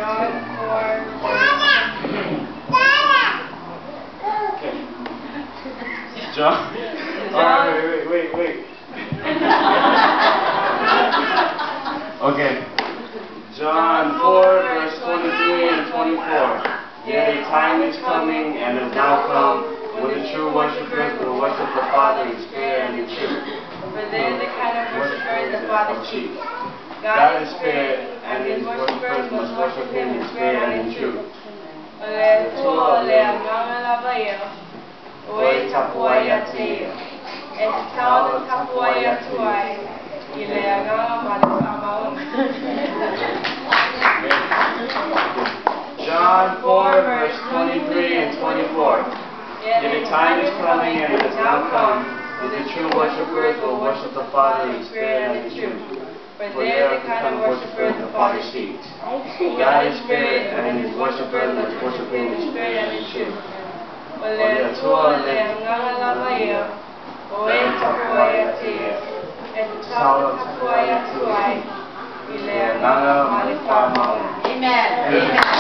John 4. John. Wait. Okay. John 4, verse 23 and 24. Yea, the time is coming and is now come when the true worshippers will worship the Father in spirit and in truth. For there the kind of worshiper the Father seeks. God is spirit, and his worshippers must worship him in spirit and in truth. John 4, verse 23 and 24. Yet the time is coming and it is now come when the true worshippers will worship the Father in spirit and in truth. For they are the kind of worshippers the Father seeks. God is spirit, and his worshippers must worship him in spirit and in truth. Amen.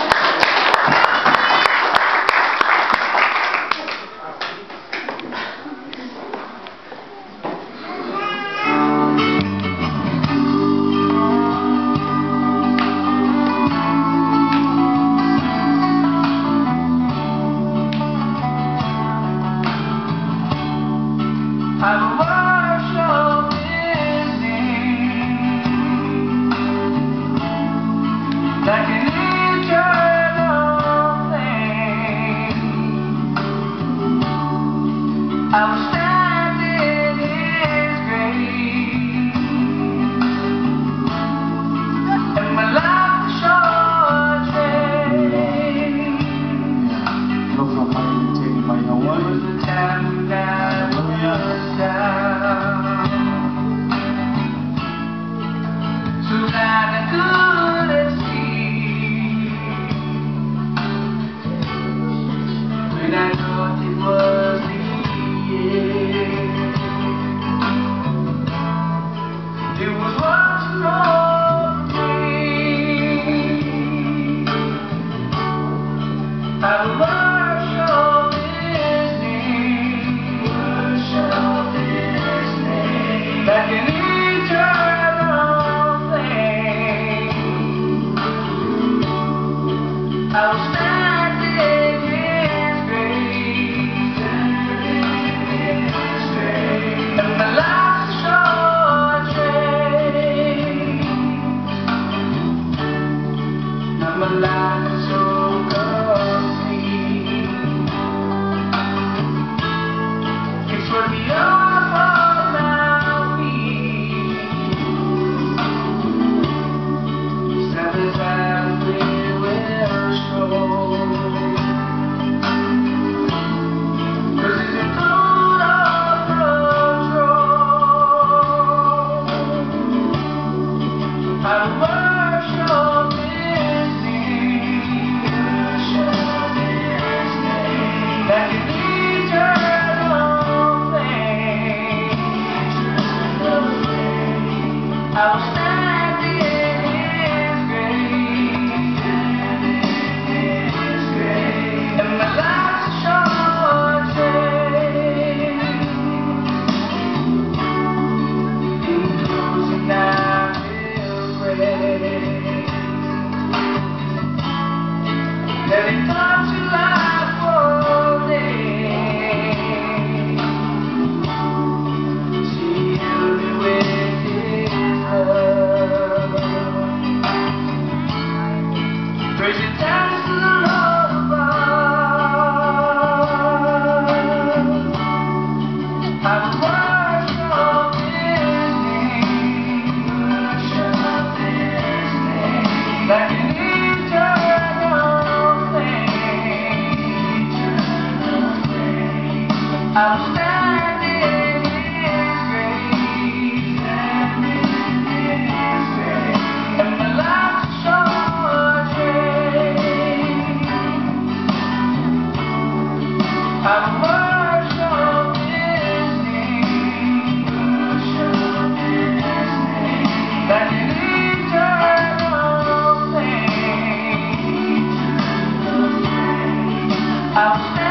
House